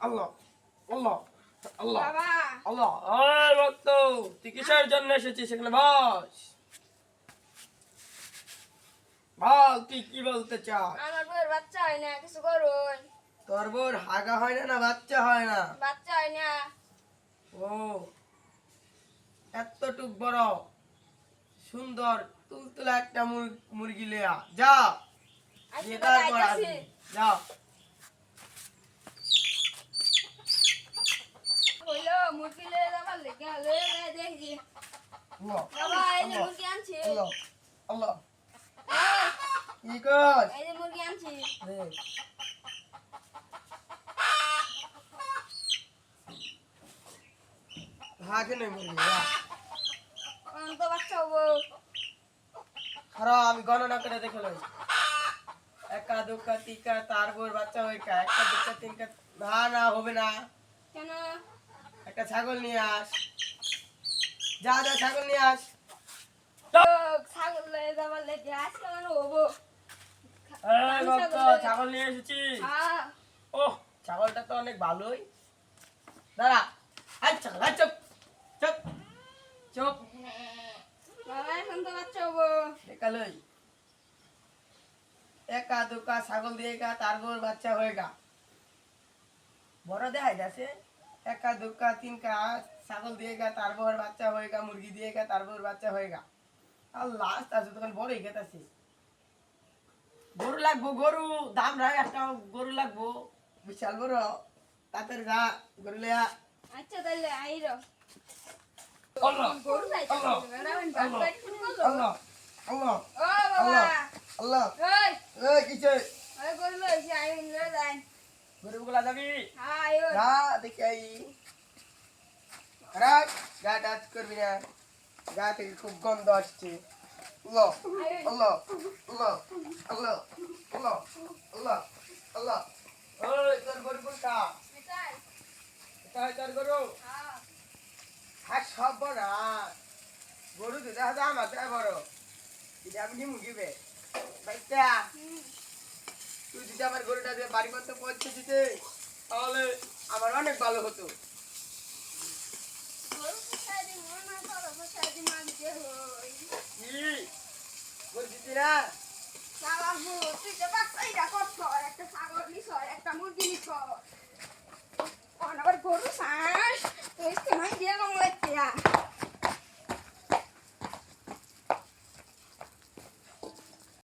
আল্লাহ আল্লাহ আল্লাহ বাবা আল্লাহ। এই ভক্ত, তুই কিসের জন্য এসেছিস এখানে? বস, বল তুই কি বলতে চাস? আমার বউয়ের বাচ্চা হয় না, কিছু করুন। তোর বোর হাগা হয় না, না বাচ্চা হয় না? বাচ্চা হয় না। ও, এতটুক বড় সুন্দর তুলতুলা একটা মুরগি লেয়া যা, আজকে দিয়ে তো তারপর যাইতাছি। আসবি। যা। হইলো মুরগি লয়ে যাবার লেগে লয়ে যায় দেখি। আল্লাহ বাবা এই যে আল্লাহ মুরগি আনছি। আল্লাহ আল্লাহ। এই, কি কর? এই যে মুরগি আনছি। ভাগে নেই মুরগি, যা। কোন তো বাচ্চা হবো। খারাপ, আমি গণনা করে দেখে লই। একা দুকা তিকা তারপর বাচ্চা হয় কা, একটা দুকা তিনকা। না না, হবে না। কেন? একটা ছাগল নিয়ে আস। যা যা, ছাগল নিয়ে আস। ছাগল লয়ে যাবার লেগে আজকে মানে হবো। এই ভক্ত, ছাগল নিয়ে এসেছি। হ্যাঁ ওহ, ছাগলটা তো অনেক ভালোই। দাঁড়া। আচ্ছা, চুপ চুপ চুপ। বাবা এখন তো বাচ্চা হবো। দেখালই, একা দুকা ছাগল দিয়ে গা, তারপর বাচ্চা হয়ে গা। বড় দেখাই যাচ্ছে। একা দুকা তিনকা ছাগল দিয়ে গা, তারপর বাচ্চা হয়ে গা, মুরগি দিয়ে গা, তারপর বাচ্চা হয়ে গা। আর লাস্ট আছে তখন বড়ই গেতাছে। গরু লাগবো, গরু দাম রাখ, একটা গরু লাগবো বিশাল বড়। তাড়াতাড়ি যা, গরু লিয়া। আচ্ছা তাহলে আইরো। আল্লাহ গরু যাইতে আল্লাহ বাবা শুরু করলো। আল্লাহ আল্লাহ ও বাবা আল্লাহ আল্লাহ। ওই এই কিছে? ওই গরু লইছি আইন লয়ে যাই। গরুগুলা যাবি? হ্যাঁ আইও। যা, দেখি আই। রাখ, গা টাচ করবি না, গা থেকে খুব গন্ধ আসছে। আল্লাহ আল্লাহ আল্লাহ আল্লাহ আল্লাহ আল্লাহ আল্লাহ। ওই তোর গরু কোনটা? এটাই। কোথায় তোর গরু? হ্যাঁ হ্যাঁ, সব বড়। গরু তো দেখা যায় আমার থেকে বড়। এটা আমি নিমু গিবে বাইটা। তুই যদি আমার গরুটা দিয়ে বাড়ি মতো পৌঁছে দিতে, তাহলে আমার অনেক ভালো হতো। গরু পোষাই দি মন না করো পোষাই দি মাগতে হই। কি গরু দিতি না? বাবা গো তুই তো বাচ্চাইটা করছ একটা ছাগল নিছ একটা মুরগি নিছ। কোন আবার গরু চাস তুই তো নাই দিয়ে গম লাগতিয়া।